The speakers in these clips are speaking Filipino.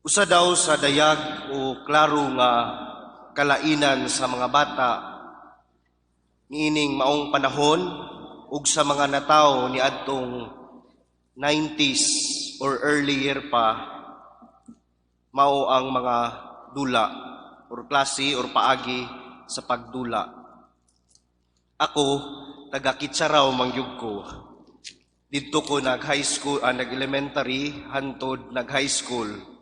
Usa daw sa dayag o klaro nga kalainan sa mga bata niining maong panahon ug sa mga natawo ni adtong 90s or earlier pa mao ang mga dula or klase or paagi sa pagdula. Ako taga Kitsaraw mangyud ko. Didto ko nag-high school, nag-elementary hantod nag-high school.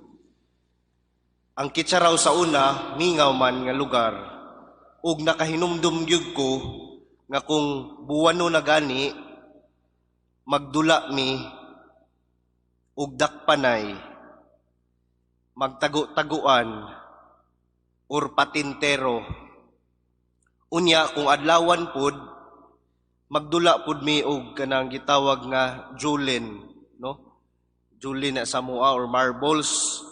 Ang Kitsaraw sa una, mingaw man nga lugar, ug nakahinumdum gyud ko nga kung buwano na gani, magdula mi, ug dakpanay, magtago-taguan, or patintero. Unya, kung adlawan pod, magdula pod mi og kanang gitawag nga julin, no? Julin na Samoa or marbles,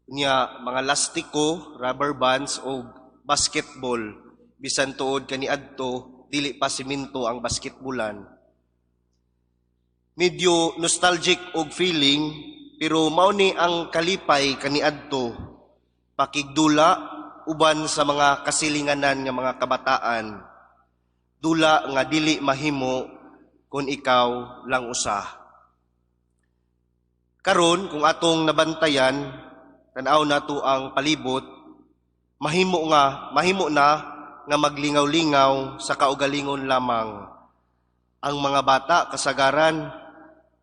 niya mga lastiko, rubber bands o basketball bisan tuod kani adto dili pa siminto ang basketbulan. Medyo nostalgic og feeling pero mao ni ang kalipay kani adto pakigdula uban sa mga kasilinganan nga mga kabataan. Dula nga dili mahimo kung ikaw lang usa. Karon kung atong nabantayan tanaw nato ang palibot, mahimo na nga maglingaw-lingaw sa kaugalingon lamang. Ang mga bata kasagaran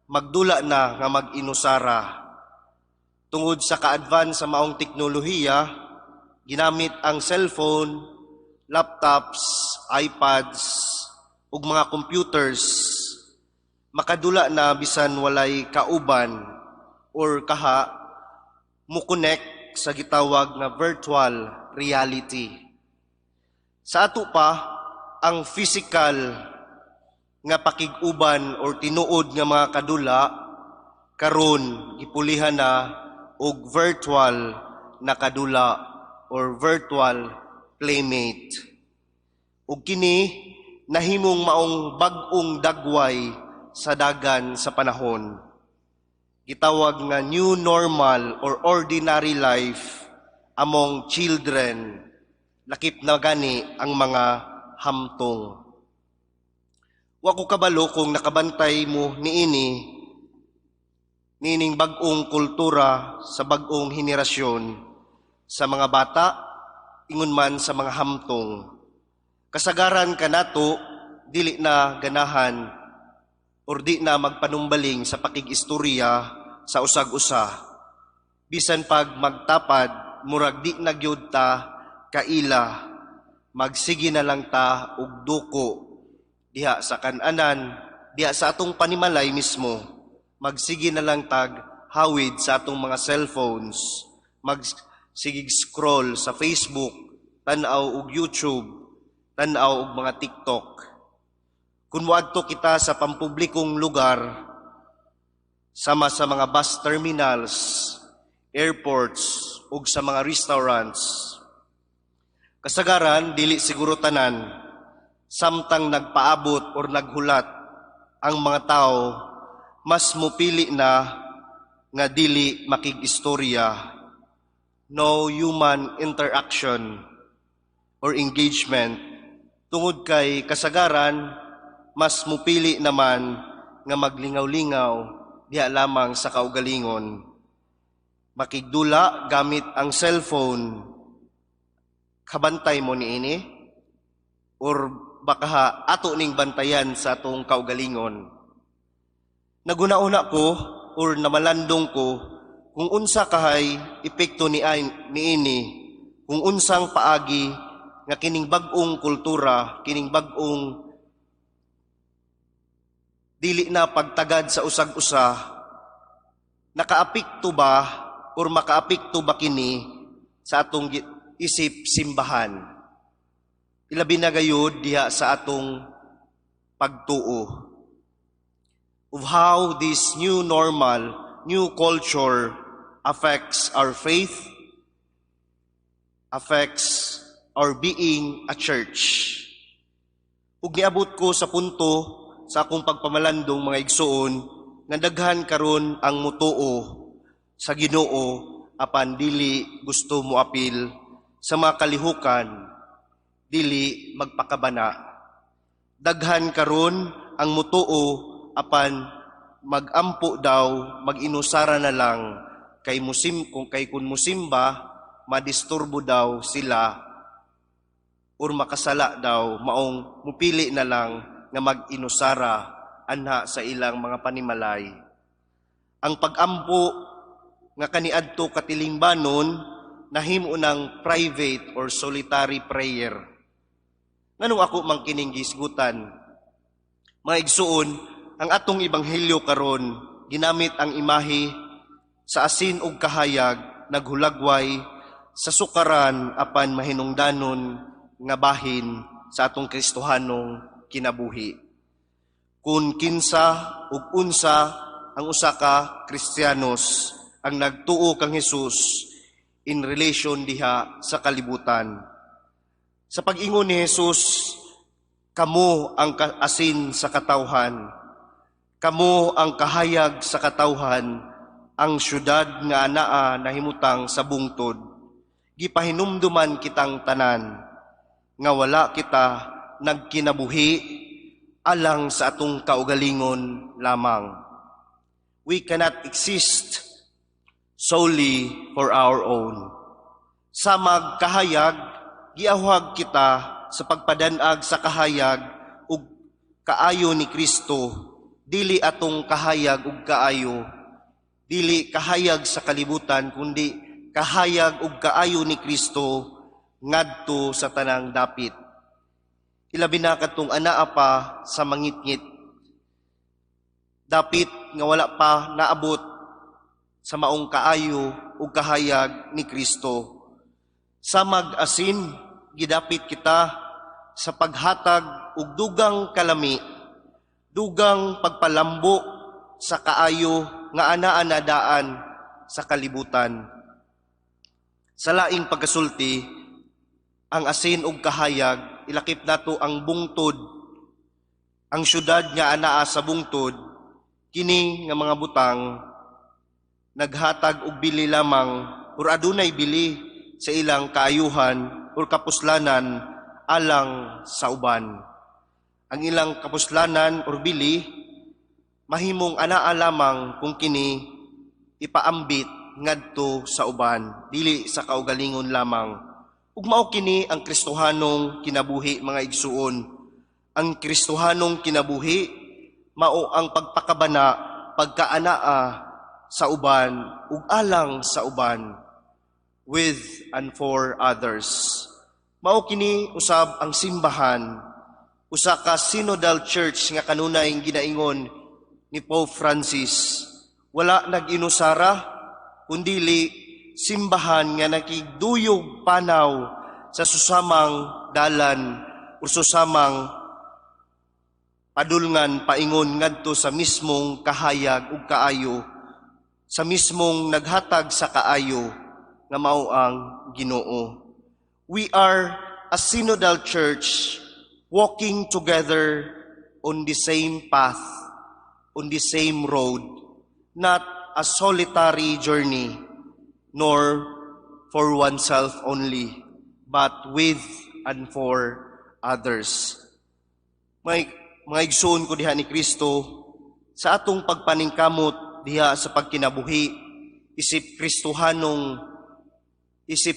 magdula na nga mag-inusara. Tungod sa ka-advance sa maong teknolohiya, ginamit ang cellphone, laptops, iPads, ug mga computers. Makadula na bisan walay kauban or kaha mukonek sa gitawag na virtual reality. Sa ato pa, ang physical nga pakiguban or tinuod nga mga kadula, karon gipulihan na og virtual na kadula or virtual playmate. Ug kini nahimong maong bag-ong dagway sa dagan sa panahon. Gitawag nga new normal or ordinary life among children. Lakip na gani ang mga hamtong. Wa ko kabalo kung nakabantay mo niining bag-ong kultura sa bag-ong henerasyon sa mga bata, ingon man sa mga hamtong. Kasagaran kanato dili na ganahan or di na magpanumbaling sa pakig-istorya sa usag-usa. Bisan pag magtapad, murag di na gyud ta kaila, magsigi na lang ta og duko diha sa kananan, diha sa atong panimalay mismo. Magsigi na lang tag hawid sa atong mga cellphones, magsigig scroll sa Facebook, tan-aw og YouTube, tan-aw og mga TikTok. Kung muadto kita sa pampublikong lugar, sama sa mga bus terminals, airports, ug sa mga restaurants, kasagaran, dili siguro tanan, samtang nagpaabot or naghulat ang mga tao, mas mupili na nga dili makig-istorya. No human interaction or engagement. Tungod kay kasagaran, mas mupili naman nga maglingaw-lingaw diha lamang sa kaugalingon. Makigdula gamit ang cellphone, kabantay mo niini, or baka ato ning bantayan sa atong kaugalingon. Naguna-una ko or namalandong ko kung unsa kahay epekto niini, kung unsang paagi nga kining bag-ong kultura, kining bag-ong dili na pagtagad sa usag-usa, nakaapekto ba or makaapekto ba kini sa atong isip simbahan? Ilabi na gayud diha sa atong pagtuo. Of how this new normal, new culture affects our faith, affects our being a church. Ug niabot ko sa punto sa akong pagpamalandong mga igsoon nga daghan karon ang mutuo sa Ginoo apan dili gusto mo apil sa mga kalihukan, dili magpakabana. Daghan karon ang mutuo apan magampo daw, mag-inusara na lang kay kun musimba madisturbo daw sila or makasala daw, maong mupili na lang nga mag-inusara anha sa ilang mga panimalay. Ang pag-ampo nga kaniadto katilingbanon nahimo ng private or solitary prayer. Nganong ako mangkining gisgutan? Mga igsuon, ang atong ebanghelyo karon ginamit ang imahe sa asin ug kahayag naghulagway sa sukaran apan mahinungdanon nga bahin sa atong Kristohanong kinabuhi. Kung kinsa ug unsa ang usa ka Kristiyanos ang nagtuo kang Hesus in relation diha sa kalibutan. Sa pag-ingon ni Hesus, kamo ang asin sa katawhan, kamo ang kahayag sa katawhan, ang syudad nga anaa nahimutang sa bungtod. Gipahinumduman kitang tanan, nga wala kita nagkinabuhi alang sa atong kaugalingon lamang. We cannot exist solely for our own. Sa magkahayag, giawhag kita sa pagpadanag sa kahayag ug kaayo ni Kristo, dili atong kahayag ug kaayo, dili kahayag sa kalibutan, kundi kahayag ug kaayo ni Kristo ngadto sa tanang dapit. Ilabi na katong anaa pa sa mangitngit. Dapit nga wala pa naabot sa maong kaayo ug kahayag ni Kristo. Sa mag-asin, gidapit kita sa paghatag ug dugang kalami, dugang pagpalambo sa kaayo nga anaa na daan sa kalibutan. Sa laing pagkasulti, ang asin ug kahayag, ilakip nato ang bungtod, ang syudad nga anaa sa bungtod, kini nga mga butang, naghatag og bili lamang, or adunay bili sa ilang kaayuhan or kapuslanan alang sa uban. Ang ilang kapuslanan or bili, mahimong anaa lamang kung kini ipaambit ngadto sa uban, dili sa kaugalingon lamang. Ug mao kini ang Kristohanong kinabuhi, mga igsuon. Ang Kristohanong kinabuhi mao ang pagpakabana, pagkaanaa sa uban ug alang sa uban, with and for others. Mao kini usab ang simbahan, usa ka synodal church nga kanunay ginaingon ni Pope Francis. Wala nag-inusara kundili simbahan nga nakigduyog panaw sa susamang dalan o susamang padulngan paingon ngadto sa mismong kahayag ug kaayo, sa mismong naghatag sa kaayo nga mao ang Ginoo. We are a synodal church walking together on the same path, on the same road, not a solitary journey, nor for oneself only, but with and for others. Mga igsoon ko diha ni Kristo, sa atong pagpaningkamot diha sa pagkinabuhi, isip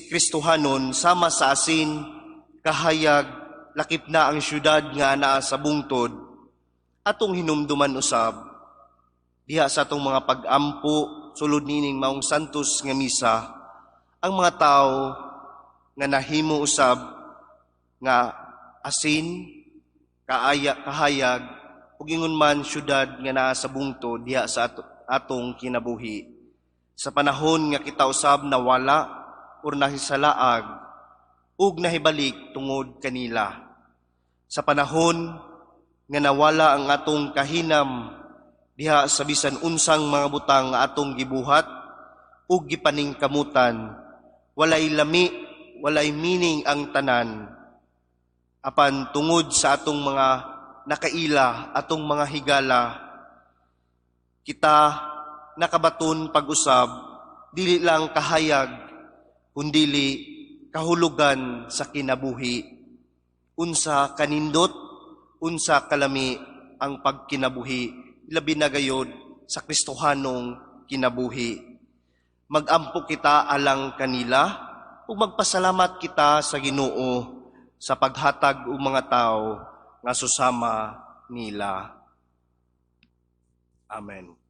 Kristohanon sama sa asin, kahayag, lakip na ang syudad nga anaa sa bungtod, atong hinumduman usab, diha sa atong mga pag-ampo, sulod nining maong santos nga misa, ang mga tao nga nahimo usab nga asin, kahayag, ug ingon man syudad nga naa sa bungtod diha sa atong kinabuhi. Sa panahon nga kita usab nawala or nahisalaag ug nahibalik tungod kanila. Sa panahon nga nawala ang atong kahinam diha sa bisan unsang mga butang nga atong gibuhat ug gipaningkamutan, walay lami, walay meaning ang tanan, apan tungod sa atong mga nakaila, atong mga higala, kita nakabaton pag-usab dili lang kahayag, kundili kahulugan sa kinabuhi. Unsa kanindot, unsa kalami ang pagkinabuhi, labi na gayod sa Kristohanong kinabuhi. Magampo kita alang kanila, ug magpasalamat kita sa Ginoo sa paghatag og mga tao nga susama nila. Amen.